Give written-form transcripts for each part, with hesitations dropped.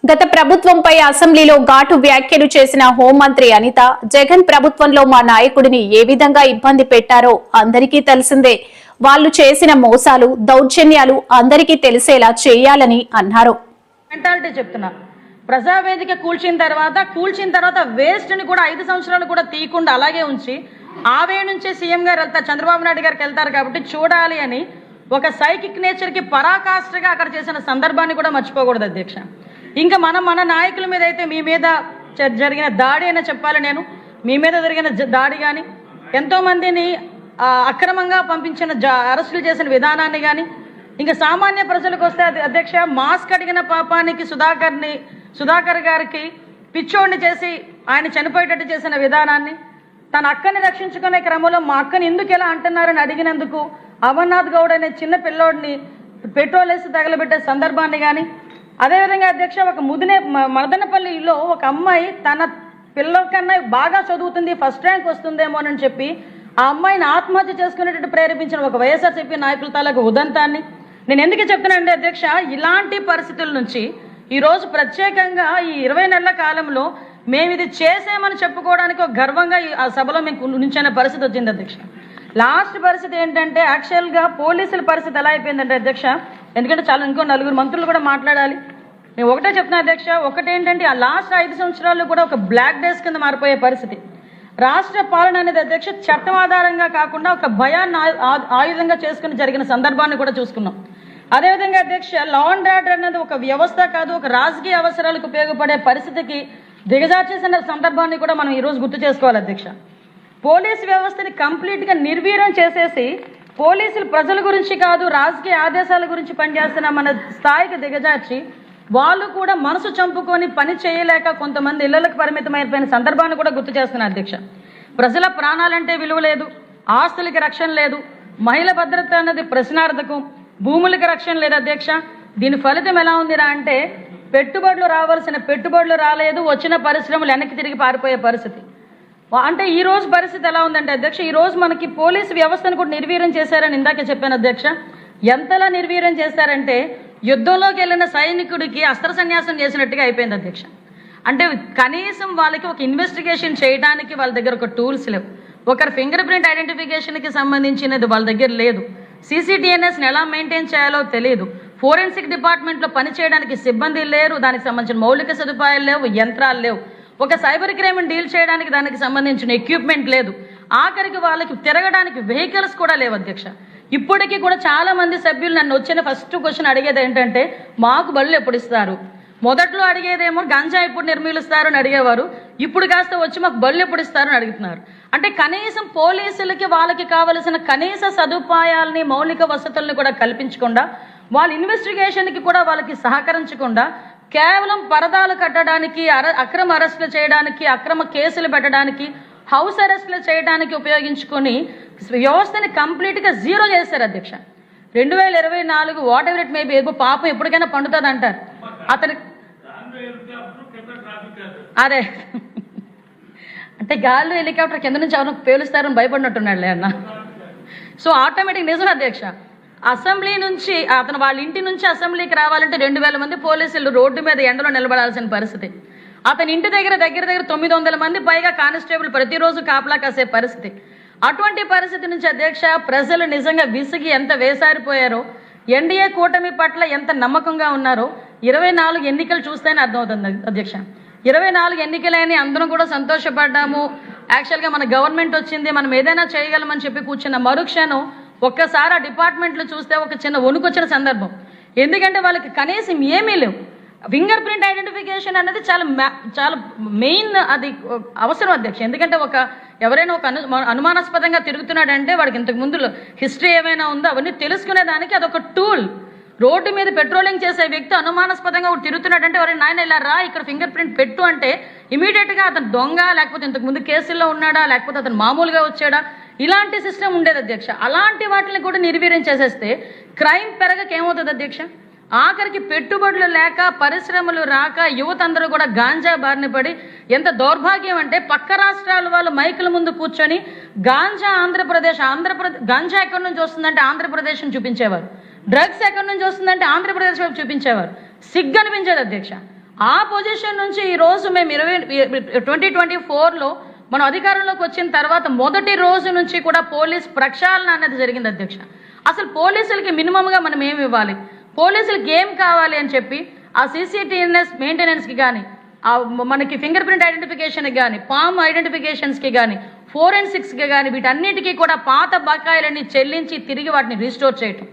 గత ప్రభుత్వంపై అసెంబ్లీలో ఘాటు వ్యాఖ్యలు చేసిన హోంమంత్రి అనిత, జగన్ ప్రభుత్వంలో మా నాయకుడిని ఏ విధంగా ఇబ్బంది పెట్టారో అందరికీ తెలిసిందే. వాళ్ళు చేసిన మోసాలు, దౌర్జన్యాలు అందరికీ తెలిసేలా చేయాలని అన్నారు. ప్రజావేదిక కూల్చిన తర్వాత వేస్ట్ ని కూడా 5 సంవత్సరాలు కూడా తీయకుండా అలాగే ఉంచి ఆవే నుంచి సీఎం గారు వెళ్తారు, చంద్రబాబు నాయుడు గారికి వెళ్తారు కాబట్టి చూడాలి అని ఒక సైకిక్ నేచర్ కి పరాకాష్ఠగా అక్కడ చేసిన సందర్భాన్ని కూడా మర్చిపోకూడదు అధ్యక్ష. ఇంకా మన నాయకుల మీద అయితే మీ మీద జరిగిన దాడి అయినా చెప్పాలి. నేను మీ మీద జరిగిన దాడి కానీ, ఎంతోమందిని అక్రమంగా పంపించిన అరెస్టులు చేసిన విధానాన్ని కానీ, ఇంకా సామాన్య ప్రజలకు వస్తే అధ్యక్ష మాస్క్ అడిగిన పాపానికి సుధాకర్ గారికి పిచ్చోడిని చేసి ఆయన చనిపోయేటట్టు చేసిన విధానాన్ని, తన అక్కని రక్షించుకునే క్రమంలో మా అక్కని ఎందుకు ఎలా అంటున్నారని అడిగినందుకు అమర్నాథ్ గౌడ్ అనే చిన్న పిల్లోడిని పెట్రోల్ వేసి తగలబెట్టే సందర్భాన్ని కానీ, అదేవిధంగా అధ్యక్ష ఒక మదనపల్లిలో ఒక అమ్మాయి తన పిల్లల కన్నా బాగా చదువుతుంది, ఫస్ట్ ర్యాంక్ వస్తుందేమోనని చెప్పి ఆ అమ్మాయిని ఆత్మహత్య చేసుకునేటట్టు ప్రేరేపించిన ఒక వైఎస్ఆర్సీపీ నాయకుల తాలూకు ఉదంతాన్ని నేను ఎందుకు చెప్తున్నానంటే అధ్యక్ష, ఇలాంటి పరిస్థితుల నుంచి ఈరోజు ప్రత్యేకంగా ఈ 20 నెలల కాలంలో మేము ఇది చేసామని చెప్పుకోవడానికి ఒక గర్వంగా ఆ సభలో మేము నుంచిన పరిస్థితి వచ్చింది అధ్యక్ష. లాస్ట్ పరిస్థితి ఏంటంటే యాక్చువల్గా పోలీసుల పరిస్థితి ఎలా అయిపోయిందంటే అధ్యక్ష, ఎందుకంటే చాలా ఇంకో 4 మంత్రులు కూడా మాట్లాడాలి. నేను ఒకటే చెప్తున్నా అధ్యక్ష, ఒకటేంటంటే ఆ లాస్ట్ 5 సంవత్సరాలు కూడా ఒక బ్లాక్ డేస్ కింద మారిపోయే పరిస్థితి. రాష్ట్ర పాలన అనేది అధ్యక్ష చట్టం ఆధారంగా కాకుండా ఒక భయాన్ని ఆయుధంగా చేసుకుని జరిగిన సందర్భాన్ని కూడా చూసుకున్నాం. అదేవిధంగా అధ్యక్ష లా అండ్ ఆర్డర్ అనేది ఒక వ్యవస్థ కాదు, ఒక రాజకీయ అవసరాలకు ఉపయోగపడే పరిస్థితికి దిగజార్చేసిన సందర్భాన్ని కూడా మనం ఈరోజు గుర్తు చేసుకోవాలి అధ్యక్ష. పోలీసు వ్యవస్థని కంప్లీట్గా నిర్వీర్యం చేసేసి పోలీసులు ప్రజల గురించి కాదు రాజకీయ ఆదేశాల గురించి పనిచేస్తున్న మన స్థాయికి దిగజార్చి వాళ్ళు కూడా మనసు చంపుకొని పని చేయలేక కొంతమంది ఇళ్లకు పరిమితమైపోయిన సందర్భాన్ని కూడా గుర్తు చేస్తున్నారు అధ్యక్ష. ప్రజల ప్రాణాలంటే విలువ లేదు, ఆస్తులకి రక్షణ లేదు, మహిళ భద్రత అన్నది ప్రశ్నార్థకం, భూములకి రక్షణ లేదు అధ్యక్ష. దీని ఫలితం ఎలా ఉందిరా అంటే పెట్టుబడులు రావాల్సిన పెట్టుబడులు రాలేదు, వచ్చిన పరిశ్రమలు వెనక్కి తిరిగి పారిపోయే పరిస్థితి. అంటే ఈ రోజు పరిస్థితి ఎలా ఉందంటే అధ్యక్ష, ఈ రోజు మనకి పోలీసు వ్యవస్థను కూడా నిర్వీర్యం చేశారని ఇందాకే చెప్పాను అధ్యక్ష. ఎంతలా నిర్వీర్యం చేశారంటే యుద్ధంలోకి వెళ్ళిన సైనికుడికి అస్త్ర సన్యాసం చేసినట్టుగా అయిపోయింది అధ్యక్ష. అంటే కనీసం వాళ్ళకి ఒక ఇన్వెస్టిగేషన్ చేయడానికి వాళ్ళ దగ్గర ఒక టూల్స్ లేవు, ఒకరి ఫింగర్ ప్రింట్ ఐడెంటిఫికేషన్కి సంబంధించినది వాళ్ళ దగ్గర లేదు, CCTNSని ఎలా మెయింటైన్ చేయాలో తెలియదు, ఫోరెన్సిక్ డిపార్ట్మెంట్లో పనిచేయడానికి సిబ్బంది లేరు, దానికి సంబంధించిన మౌలిక సదుపాయాలు లేవు, యంత్రాలు లేవు, ఒక సైబర్ క్రైమ్ డీల్ చేయడానికి దానికి సంబంధించిన ఎక్విప్మెంట్ లేదు, ఆఖరికి వాళ్ళకి తిరగడానికి వెహికల్స్ కూడా లేవు అధ్యక్ష. ఇప్పటికీ కూడా చాలా మంది సభ్యులు నన్ను వచ్చిన ఫస్ట్ క్వశ్చన్ అడిగేది ఏంటంటే మాకు బళ్ళు ఎప్పుడు ఇస్తారు, మొదట్లో అడిగేదేమో గంజా ఎప్పుడు నిర్మూలిస్తారు అని అడిగేవారు, ఇప్పుడు కాస్త వచ్చి మాకు బళ్ళు ఎప్పుడు ఇస్తారు అని అడుగుతున్నారు. అంటే కనీసం పోలీసులకి వాళ్ళకి కావలసిన కనీస సదుపాయాలని మౌలిక వసతుల్ని కూడా కల్పించకుండా, వాళ్ళ ఇన్వెస్టిగేషన్కి కూడా వాళ్ళకి సహకరించకుండా కేవలం పరదాలు కట్టడానికి, అక్రమ అరెస్టులు చేయడానికి, అక్రమ కేసులు పెట్టడానికి, హౌస్ అరెస్టులు చేయడానికి ఉపయోగించుకొని వ్యవస్థని కంప్లీట్గా జీరో చేశారు అధ్యక్ష. 2024 what ever it may be, పాపం ఎప్పటికైనా పండుతుంది అంటారు అతని. అదే అంటే గాల్లో హెలికాప్టర్ కింద నుంచి ఎవరు పేలుస్తారని భయపడినట్టున్నాడులే అన్న. సో ఆటోమేటిక్ నిజం అధ్యక్ష, అసెంబ్లీ నుంచి అతను వాళ్ళ ఇంటి నుంచి అసెంబ్లీకి రావాలంటే 2000 మంది పోలీసులు రోడ్డు మీద ఎండలో నిలబడాల్సిన పరిస్థితి. అతని ఇంటి దగ్గర 900 మంది పైగా కానిస్టేబుల్ ప్రతిరోజు కాపలా కాసే పరిస్థితి. అటువంటి పరిస్థితి నుంచి అధ్యక్ష ప్రజలు నిజంగా విసిగి ఎంత వేసారిపోయారో, ఎన్డీఏ కూటమి పట్ల ఎంత నమ్మకంగా ఉన్నారో 24 ఎన్నికలు చూస్తేనే అర్థమవుతుంది అధ్యక్ష. 24 ఎన్నికలైనా అందరం కూడా సంతోషపడ్డాము, యాక్చువల్గా మన గవర్నమెంట్ వచ్చింది, మనం ఏదైనా చేయగలమని చెప్పి కూర్చున్న మరుక్షణం ఒక్కసారి ఆ డిపార్ట్మెంట్లు చూస్తే ఒక చిన్న వణుకొచ్చిన సందర్భం. ఎందుకంటే వాళ్ళకి కనీసం ఏమీ లేవు. ఫింగర్ ప్రింట్ ఐడెంటిఫికేషన్ అనేది చాలా మెయిన్, అది అవసరం అధ్యక్ష. ఎందుకంటే ఎవరైనా ఒక అనుమానాస్పదంగా తిరుగుతున్నాడంటే వాడికి ఇంతకు ముందు హిస్టరీ ఏమైనా ఉందో అవన్నీ తెలుసుకునేదానికి అదొక టూల్. రోడ్డు మీద పెట్రోలింగ్ చేసే వ్యక్తి అనుమానాస్పదంగా ఒకటి తిరుగుతున్నాడంటే ఎవరైనా నాయన ఇలా రా ఇక్కడ ఫింగర్ ప్రింట్ పెట్టు అంటే ఇమీడియట్గా అతను దొంగ, లేకపోతే ఇంతకు ముందు కేసుల్లో ఉన్నాడా, లేకపోతే అతను మామూలుగా వచ్చాడా, ఇలాంటి సిస్టమ్ ఉండేది అధ్యక్ష. అలాంటి వాటిని కూడా నిర్వీర్యం చేసేస్తే క్రైమ్ పెరగక ఏమవుతుంది అధ్యక్ష, ఆఖరికి పెట్టుబడులు లేక, పరిశ్రమలు రాక, యువత అందరూ కూడా గాంజా బారిన పడి, ఎంత దౌర్భాగ్యం అంటే పక్క రాష్ట్రాల వాళ్ళు మైకుల ముందు కూర్చొని గాంజా గాంజా ఎక్కడి నుంచి వస్తుందంటే ఆంధ్రప్రదేశ్ చూపించేవారు, డ్రగ్స్ ఎక్కడి నుంచి వస్తుందంటే ఆంధ్రప్రదేశ్ వైపు చూపించేవారు. సిగ్గు అనిపించేది అధ్యక్ష. ఆ పొజిషన్ నుంచి ఈరోజు మేము 2024లో మనం అధికారంలోకి వచ్చిన తర్వాత మొదటి రోజు నుంచి కూడా పోలీస్ ప్రక్షాళన అనేది జరిగింది అధ్యక్ష. అసలు పోలీసులకి మినిమంగా మనం ఏమి ఇవ్వాలి, పోలీసులకి ఏం కావాలి అని చెప్పి ఆ సీసీటీఎన్ఎస్ మెయింటెనెన్స్కి కానీ, మనకి ఫింగర్ ప్రింట్ ఐడెంటిఫికేషన్కి కానీ, పామ్ ఐడెంటిఫికేషన్స్కి కానీ, ఫోరెన్సిక్స్కి కానీ, వీటన్నిటికీ కూడా పాత బకాయిలన్నీ చెల్లించి తిరిగి వాటిని రీస్టోర్ చేయటం.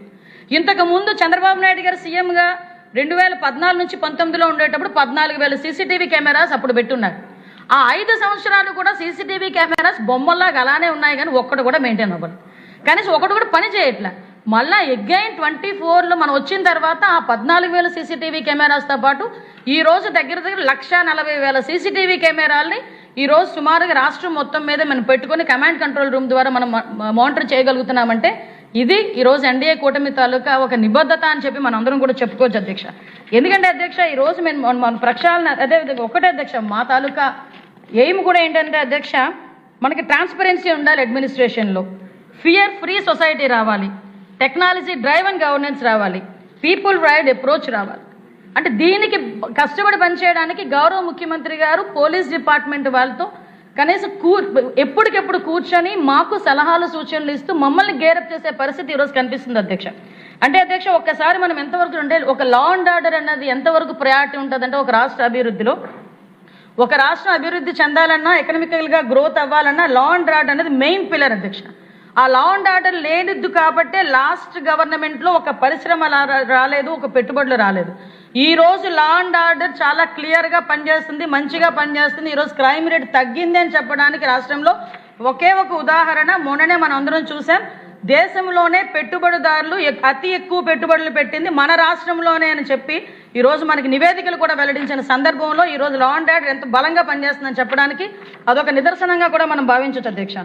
ఇంతకు ముందు చంద్రబాబు నాయుడు గారు సీఎంగా 2014 నుంచి 19లో ఉండేటప్పుడు 14,000 సీసీటీవీ కెమెరాస్ అప్పుడు పెట్టున్నారు. ఆ 5 సంవత్సరాలు కూడా సీసీటీవీ కెమెరాస్ బొమ్మల్లాగా అలానే ఉన్నాయి, కానీ ఒక్కడు కూడా మెయింటైన్ అవ్వదు, కనీసం ఒకటి కూడా పని చేయట్లే. మళ్ళీ అగైన్ 24లో మనం వచ్చిన తర్వాత ఆ 14,000 సీసీటీవీ కెమెరాస్తో పాటు ఈ రోజు దగ్గర 1,40,000 సీసీటీవీ కెమెరాల్ని ఈ రోజు సుమారుగా రాష్ట్రం మొత్తం మీద మనం పెట్టుకొని కమాండ్ కంట్రోల్ రూమ్ ద్వారా మనం మానిటర్ చేయగలుగుతున్నామంటే ఇది ఈరోజు ఎన్డీఏ కూటమి తాలూకా ఒక నిబద్ధత అని చెప్పి మనం అందరం కూడా చెప్పుకోవచ్చు అధ్యక్ష. ఎందుకంటే అధ్యక్ష ఈరోజు మేము మన ప్రక్షాళన అదేవిధంగా ఒకటే అధ్యక్ష, మా తాలూకా ఎయిమ్ కూడా ఏంటంటే అధ్యక్ష, మనకి ట్రాన్స్పరెన్సీ ఉండాలి అడ్మినిస్ట్రేషన్లో, ఫియర్ ఫ్రీ సొసైటీ రావాలి, టెక్నాలజీ డ్రైవ్ అండ్ గవర్నెన్స్ రావాలి, పీపుల్ రైడ్ అప్రోచ్ రావాలి. అంటే దీనికి కష్టపడి పనిచేయడానికి గౌరవ ముఖ్యమంత్రి గారు పోలీస్ డిపార్ట్మెంట్ వాళ్ళతో కనీసం ఎప్పటికెప్పుడు కూర్చొని మాకు సలహాలు సూచనలు ఇస్తూ మమ్మల్ని గేరప్ చేసే పరిస్థితి ఈరోజు కనిపిస్తుంది అధ్యక్ష. అంటే అధ్యక్ష ఒక్కసారి మనం ఎంతవరకు అంటే ఒక లా అండ్ ఆర్డర్ అన్నది ఎంతవరకు ప్రయారిటీ ఉంటుందంటే ఒక రాష్ట్ర అభివృద్ధిలో, ఒక రాష్ట్రం అభివృద్ధి చెందాలన్నా, ఎకనామికల్గా గ్రోత్ అవ్వాలన్నా లా అండ్ ఆర్డర్ అనేది మెయిన్ పిల్లర్ అధ్యక్ష. ఆ లా అండ్ ఆర్డర్ లేనిద్దు కాబట్టే లాస్ట్ గవర్నమెంట్లో ఒక పరిశ్రమ రాలేదు, ఒక పెట్టుబడులు రాలేదు. ఈ రోజు లా అండ్ ఆర్డర్ చాలా క్లియర్గా పనిచేస్తుంది, మంచిగా పనిచేస్తుంది. ఈరోజు క్రైమ్ రేట్ తగ్గింది అని చెప్పడానికి రాష్ట్రంలో ఒకే ఒక ఉదాహరణ మొన్ననే మనం అందరం చూసాం. దేశంలోనే పెట్టుబడిదారులు అతి ఎక్కువ పెట్టుబడులు పెట్టింది మన రాష్ట్రంలోనే అని చెప్పి ఈరోజు మనకి నివేదికలు కూడా వెల్లడించిన సందర్భంలో ఈరోజు లా అండ్ ఆర్డర్ ఎంత బలంగా పనిచేస్తుందని చెప్పడానికి అదొక నిదర్శనంగా కూడా మనం భావించవచ్చు అధ్యక్ష.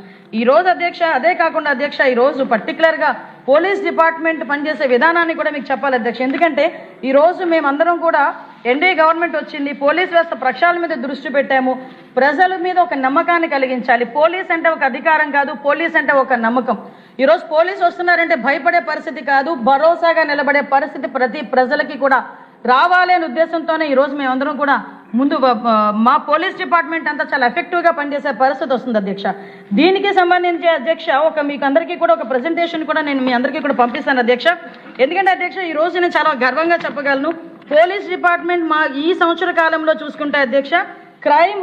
ఈరోజు అధ్యక్ష అదే కాకుండా అధ్యక్ష ఈరోజు పర్టికులర్గా పోలీస్ డిపార్ట్మెంట్ పనిచేసే విధానాన్ని కూడా మీకు చెప్పాలి అధ్యక్ష. ఎందుకంటే ఈరోజు మేమందరం కూడా ఎన్డీఏ గవర్నమెంట్ వచ్చింది, పోలీస్ వ్యవస్థ ప్రక్షాళన మీద దృష్టి పెట్టాము, ప్రజల మీద ఒక నమ్మకాన్ని కలిగించాలి. పోలీస్ అంటే ఒక అధికారం కాదు, పోలీస్ అంటే ఒక నమ్మకం. ఈరోజు పోలీసు వస్తున్నారంటే భయపడే పరిస్థితి కాదు, భరోసాగా నిలబడే పరిస్థితి ప్రతి ప్రజలకి కూడా రావాలి అనే ఉద్దేశంతోనే ఈరోజు మేమందరం కూడా ముందు మా పోలీస్ డిపార్ట్మెంట్ అంతా చాలా ఎఫెక్టివ్గా పనిచేసే పరిస్థితి వస్తుంది అధ్యక్ష. దీనికి సంబంధించి అధ్యక్ష మీకు అందరికీ కూడా ఒక ప్రెజెంటేషన్ కూడా నేను మీ అందరికీ కూడా పంపిస్తాను అధ్యక్ష. ఎందుకంటే అధ్యక్ష ఈ రోజు నేను చాలా గర్వంగా చెప్పగలను, పోలీస్ డిపార్ట్మెంట్ మా ఈ సంవత్సర కాలంలో చూసుకుంటే అధ్యక్ష క్రైమ్